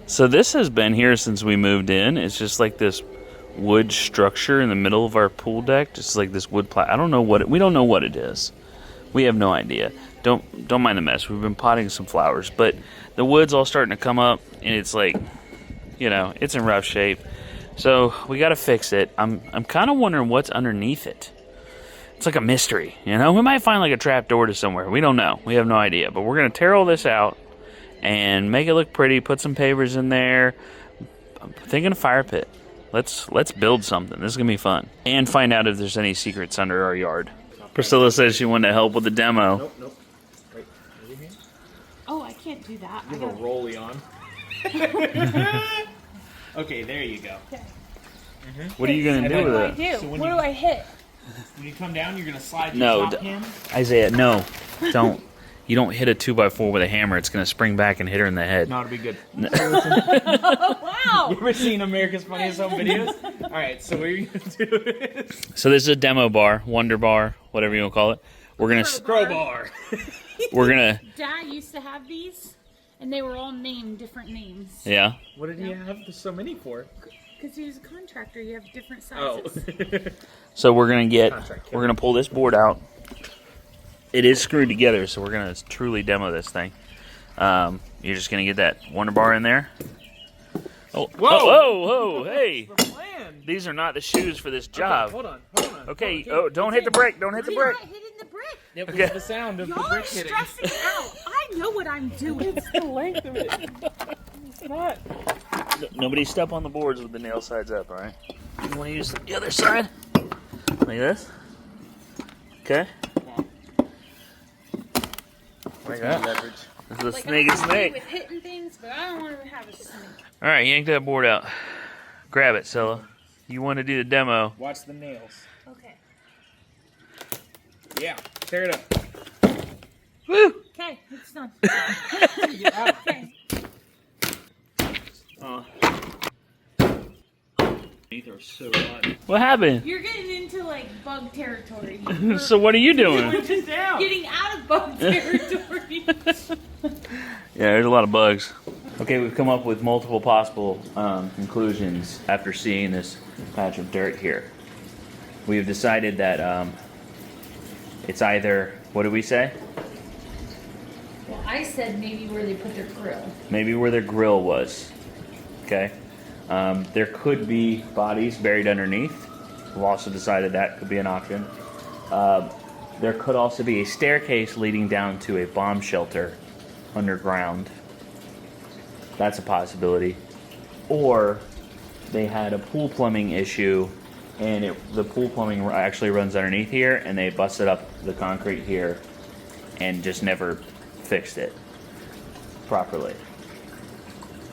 So this has been here since we moved in. It's just like this wood structure in the middle of our pool deck. Just like this wood I don't know what we don't know what it is. We have no idea. Don't mind the mess. We've been potting some flowers, but the wood's all starting to come up, and it's like, you know, it's in rough shape. So we got to fix it. I'm kind of wondering what's underneath it. It's like a mystery, you know. We might find like a trap door to somewhere. We don't know. We have no idea. But we're gonna tear all this out and make it look pretty. Put some pavers in there. I'm thinking a fire pit. Let's build something. This is gonna be fun. And find out if there's any secrets under our yard. Priscilla says she wanted to help with the demo. Nope. Right over here. Oh, I can't do that. You have a rolly on. Okay, there you go. Okay. What are you gonna do with it? So What do I hit? When you come down, you're gonna slide your top pin. Isaiah, no, don't. You don't hit a 2x4 with a hammer. It's gonna spring back and hit her in the head. No, it'll be good. Wow! You ever seen America's Funniest Home Videos? All right, so what you're gonna do is So this is a demo bar, wonder bar, whatever you want to call it. We're gonna crowbar. we're gonna. Dad used to have these, and they were all named different names. Yeah. What did he have so many for? Because he was a contractor, you have different Oh. sizes. So we're gonna pull this board out. It is screwed together, so we're gonna truly demo this thing. You're just gonna get that wonder bar in there. Oh, whoa, hey! The plan. These are not the shoes for this job. Okay, hold on. Okay, don't hit the brick. Don't hit the brick. Not hitting the brick. It was Okay. the sound of Y'all the are brick hitting. stressing out. I know what I'm doing. It's the length of it. It's not. Nobody step on the boards with the nail sides up, all right? You want to use the other side? Like this? Okay. Like that. Leverage. This is a Like, snake I'm and okay snake. with hitting things, but I don't want to have a snake. All right, yank that board out. Grab it, Scylla. You want to do the demo. Watch the nails. Okay. Yeah, tear it up. Woo! Okay, it's done. Get out. Okay. These are so hot. What happened? You're getting into like bug territory. So what are you doing? Just down. Getting out of bug territory. Yeah, there's a lot of bugs. Okay, we've come up with multiple possible conclusions after seeing this patch of dirt here. We have decided that it's either, what did we say? Well, I said maybe where they put their grill. Maybe where their grill was. Okay. There could be bodies buried underneath. We've also decided that could be an option. There could also be a staircase leading down to a bomb shelter underground. That's a possibility. Or they had a pool plumbing issue, and the pool plumbing actually runs underneath here, and they busted up the concrete here and just never fixed it properly.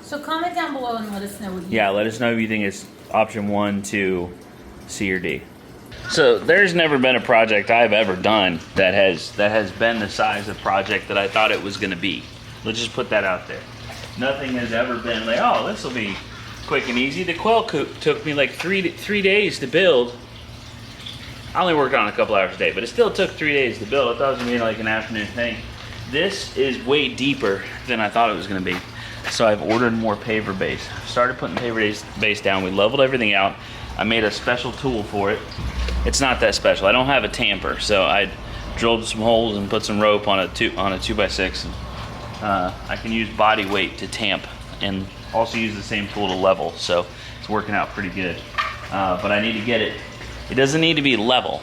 So comment down below and let us know what you Yeah, let us know if you think it's option 1, 2, C, or D. So there's never been a project I've ever done that has been the size of project that I thought it was going to be. Let's just put that out there. Nothing has ever been like, oh, this will be quick and easy. The quail coop took me like three days to build. I only worked on it a couple hours a day, but it still took 3 days to build. I thought it was going to be like an afternoon thing. This is way deeper than I thought it was going to be. So I've ordered more paver base. Started putting paver base down. We leveled everything out. I made a special tool for it. It's not that special. I don't have a tamper, so I drilled some holes and put some rope on a 2x6. I can use body weight to tamp and also use the same tool to level. So it's working out pretty good. But I need to get it. It doesn't need to be level.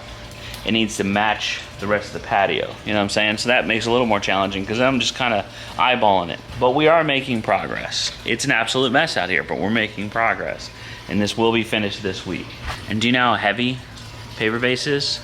It needs to match the rest of the patio. You know what I'm saying? So that makes it a little more challenging because I'm just kind of eyeballing it. But we are making progress. It's an absolute mess out here, but we're making progress. And this will be finished this week. And do you know how heavy paver base is?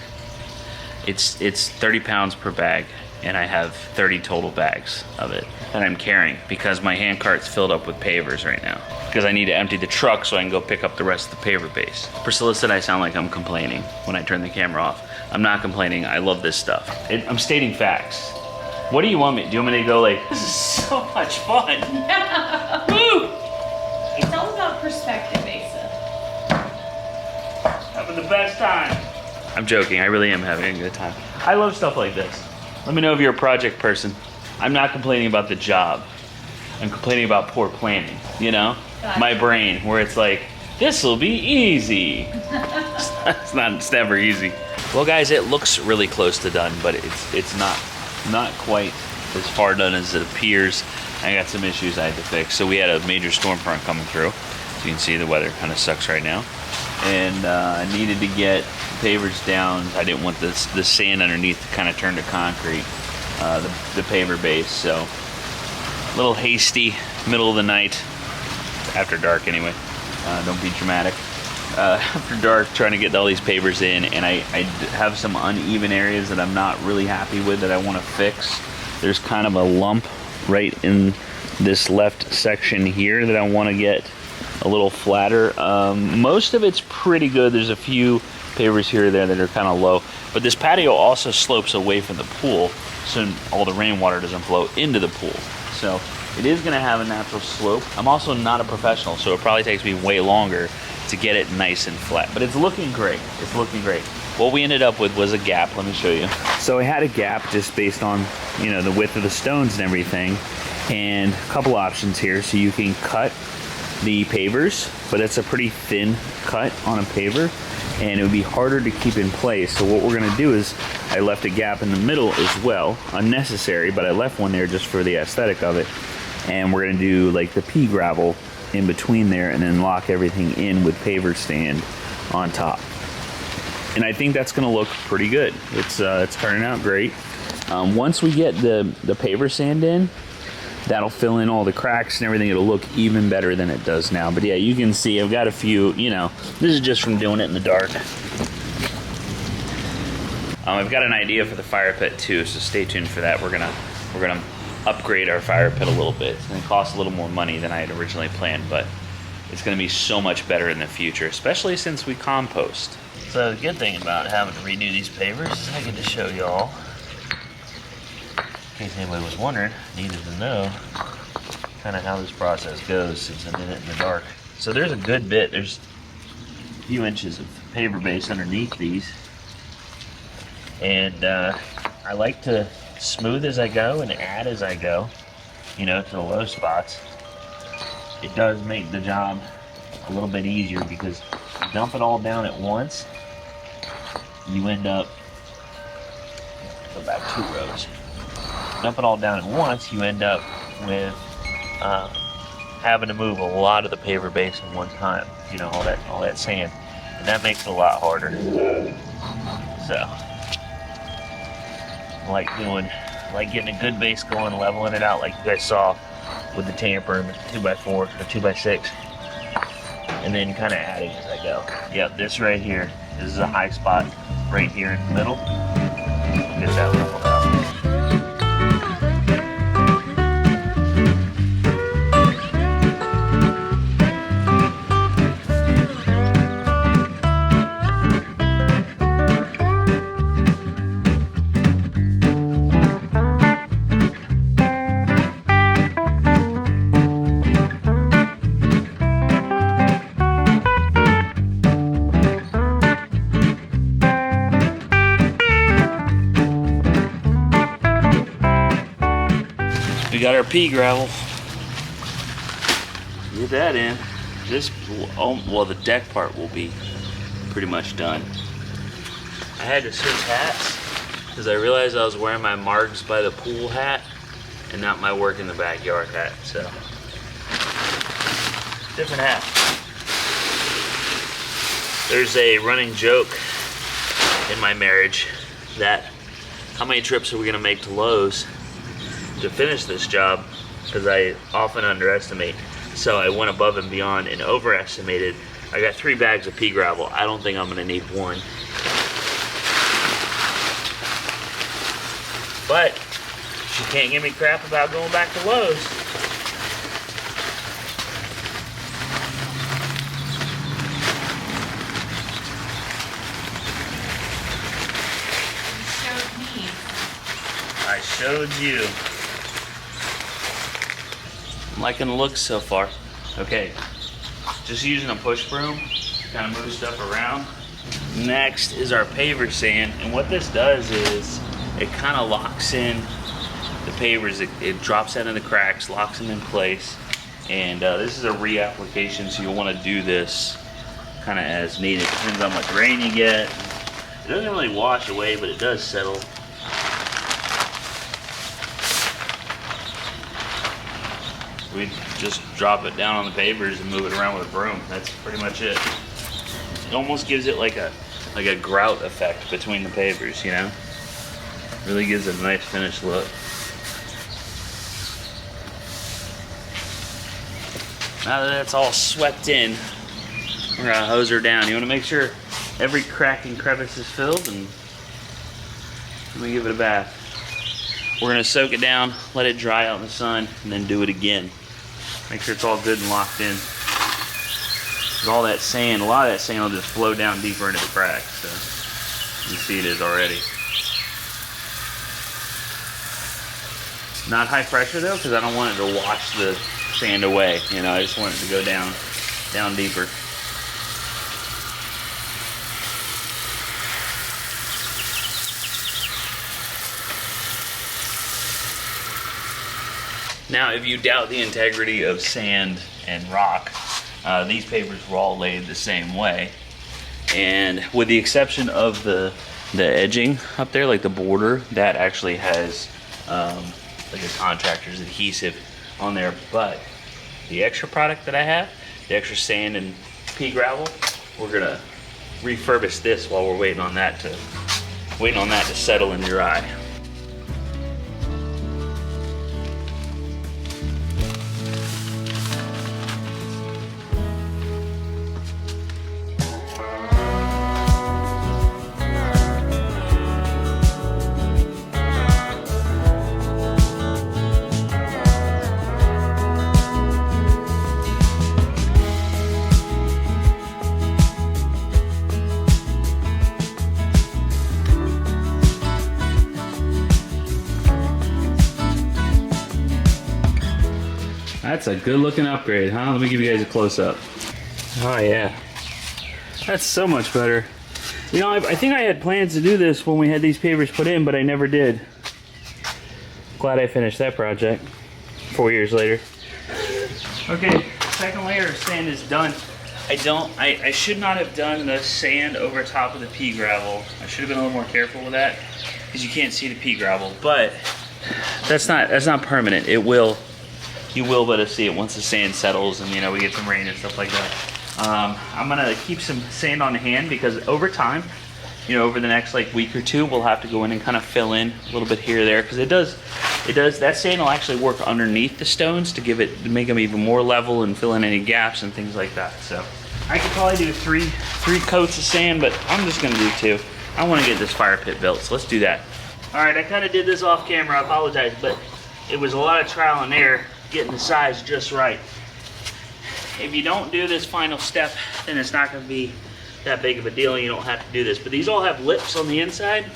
It's 30 pounds per bag, and I have 30 total bags of it that I'm carrying because my hand cart's filled up with pavers right now. Because I need to empty the truck so I can go pick up the rest of the paver base. Priscilla said I sound like I'm complaining when I turn the camera off. I'm not complaining. I love this stuff. I'm stating facts. What do you want me? Do you want me to go like, this is so much fun? Woo! It's all about perspective, Asa. Having the best time. I'm joking. I really am having a good time. I love stuff like this. Let me know if you're a project person. I'm not complaining about the job. I'm complaining about poor planning, you know? Gotcha. My brain, where it's like, this will be easy. It's never easy. Well guys, it looks really close to done, but it's not quite as far done as it appears. I got some issues I had to fix. So we had a major storm front coming through. So you can see the weather kind of sucks right now. And I needed to get pavers down. I didn't want the sand underneath to kind of turn to concrete, the paver base. So a little hasty, middle of the night, after dark anyway. Don't be dramatic. After dark, trying to get all these pavers in, and I have some uneven areas that I'm not really happy with that I want to fix. There's kind of a lump right in this left section here that I want to get a little flatter. Most of it's pretty good. There's a few pavers here or there that are kind of low, but this patio also slopes away from the pool, so all the rainwater doesn't flow into the pool. So it is going to have a natural slope. I'm also not a professional, so it probably takes me way longer to get it nice and flat, but it's looking great. It's looking great. What we ended up with was a gap. Let me show you. So I had a gap just based on, you know, the width of the stones and everything, and a couple options here. So you can cut the pavers, but it's a pretty thin cut on a paver, and it would be harder to keep in place. So what we're gonna do is, I left a gap in the middle as well, unnecessary, but I left one there just for the aesthetic of it. And we're gonna do like the pea gravel in between there, and then lock everything in with paver stand on top. And I think that's gonna look pretty good. It's turning out great. Once we get the paver sand in, that'll fill in all the cracks and everything. It'll look even better than it does now. But yeah, you can see I've got a few, you know, this is just from doing it in the dark. I've got an idea for the fire pit too, so stay tuned for that. We're gonna upgrade our fire pit a little bit. It's gonna cost a little more money than I had originally planned, but it's gonna be so much better in the future, especially since we compost. So the good thing about having to redo these pavers is I get to show y'all, in case anybody was wondering, needed to know kind of how this process goes since I did it in the dark. So there's a good bit, there's a few inches of paver base underneath these, and I like to smooth as I go and add as I go, you know, to the low spots. It does make the job a little bit easier because you dump it all down at once, you end up, go back 2 rows. Dump it all down at once, you end up with having to move a lot of the paver base in one time, you know, all that sand, and that makes it a lot harder. So I like getting a good base going, leveling it out like you guys saw with the tamper and the 2x4 or 2x6, and then kind of adding as I go. Yep, this right here, this is a high spot right here in the middle. Get that leveled out. We got our pea gravel. Get that in. This, well, the deck part will be pretty much done. I had to switch hats because I realized I was wearing my Margs by the pool hat and not my work in the backyard hat. So, different hat. There's a running joke in my marriage that how many trips are we gonna make to Lowe's to finish this job, because I often underestimate. So I went above and beyond and overestimated. I got 3 bags of pea gravel. I don't think I'm gonna need 1. But she can't give me crap about going back to Lowe's. You showed me. I showed you. I'm liking the looks so far. Okay, just using a push broom to kind of move stuff around. Next is our paver sand, and what this does is it kind of locks in the pavers, it drops out of the cracks, locks them in place. And this is a reapplication, so you'll want to do this kind of as needed. Depends on much rain you get. It doesn't really wash away, but it does settle. We just drop it down on the pavers and move it around with a broom. That's pretty much it. It almost gives it like a grout effect between the pavers, you know? Really gives it a nice finished look. Now that it's all swept in, we're gonna hose her down. You wanna make sure every crack and crevice is filled, and let me give it a bath. We're gonna soak it down, let it dry out in the sun, and then do it again. Make sure it's all good and locked in. 'Cause all that sand, a lot of that sand will just flow down deeper into the cracks. So you see it is already. Not high pressure though, because I don't want it to wash the sand away. You know, I just want it to go down deeper. Now, if you doubt the integrity of sand and rock, these pavers were all laid the same way. And with the exception of the edging up there, like the border, that actually has like a contractor's adhesive on there. But the extra product that I have, the extra sand and pea gravel, we're gonna refurbish this while we're waiting on that to settle and dry. That's a good looking upgrade, huh? Let me give you guys a close up. Oh yeah, that's so much better. You know, I think I had plans to do this when we had these pavers put in, but I never did. Glad I finished that project 4 years later. Okay, second layer of sand is done. I should not have done the sand over top of the pea gravel. I should have been a little more careful with that, because you can't see the pea gravel, but that's not permanent. It will. You will be able to see it once the sand settles and, you know, we get some rain and stuff like that. I'm gonna keep some sand on hand because over time, you know, over the next like week or two, we'll have to go in and kind of fill in a little bit here or there, because it does, that sand will actually work underneath the stones to make them even more level and fill in any gaps and things like that. So I could probably do three coats of sand, but I'm just gonna do 2. I wanna get this fire pit built, so let's do that. All right, I kind of did this off camera, I apologize, but it was a lot of trial and error getting the size just right. If you don't do this final step, then it's not going to be that big of a deal and you don't have to do this. But these all have lips on the inside.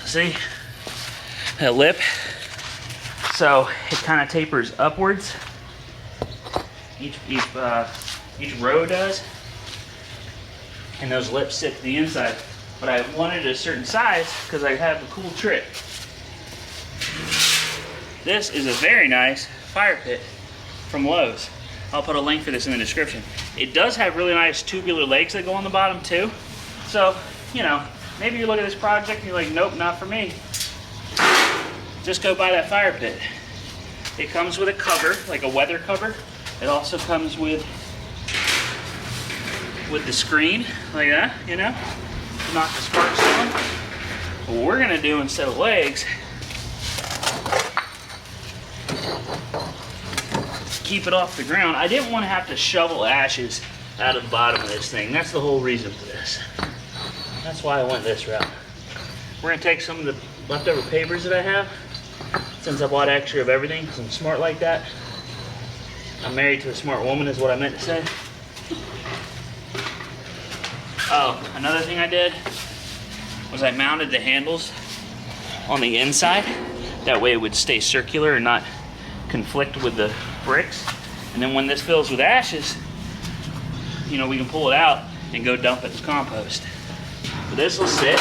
See? That lip. So it kind of tapers upwards. Each row does. And those lips sit to the inside. But I wanted a certain size because I have a cool trick. This is a very nice fire pit from Lowe's. I'll put a link for this in the description. It does have really nice tubular legs that go on the bottom too. So, you know, maybe you look at this project and you're like, nope, not for me. Just go buy that fire pit. It comes with a cover, like a weather cover. It also comes with the screen, like that, you know, to knock the sparks down. What we're gonna do instead of legs, keep it off the ground. I didn't want to have to shovel ashes out of the bottom of this thing. That's the whole reason for this. That's why I went this route. We're going to take some of the leftover pavers that I have, since I bought extra of everything, because I'm smart like that. I'm married to a smart woman is what I meant to say. Oh, another thing I did was I mounted the handles on the inside. That way it would stay circular and not conflict with the bricks. And then when this fills with ashes, you know, we can pull it out and go dump it as compost. But this will sit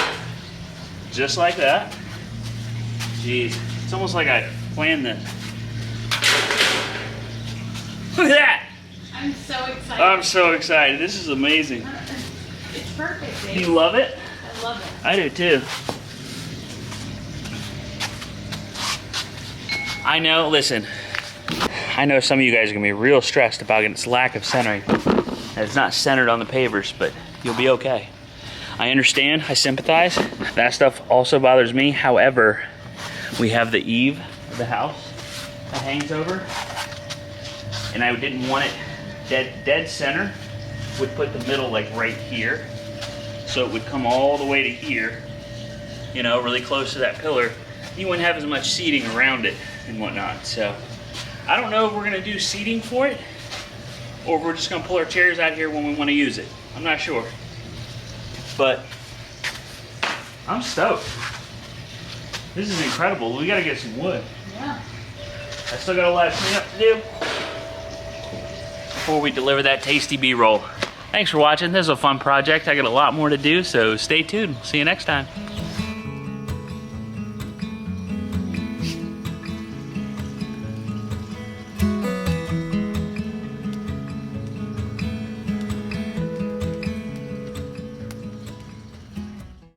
just like that. Jeez, it's almost like I planned this. Look at that! I'm so excited. I'm so excited. This is amazing. It's perfect, babe. You love it? I love it. I do too. I know, listen, I know some of you guys are gonna be real stressed about its lack of centering. It's not centered on the pavers, but you'll be okay. I understand, I sympathize. That stuff also bothers me. However, we have the eave of the house that hangs over, and I didn't want it dead center. Would put the middle like right here, so it would come all the way to here, you know, really close to that pillar. You wouldn't have as much seating around it and whatnot. So I don't know if we're gonna do seating for it, or if we're just gonna pull our chairs out here when we want to use it. I'm not sure, but I'm stoked. This is incredible. We gotta get some wood. Yeah. I still got a lot of cleanup to do before we deliver that tasty B-roll. Thanks for watching. This is a fun project. I got a lot more to do, so stay tuned. See you next time.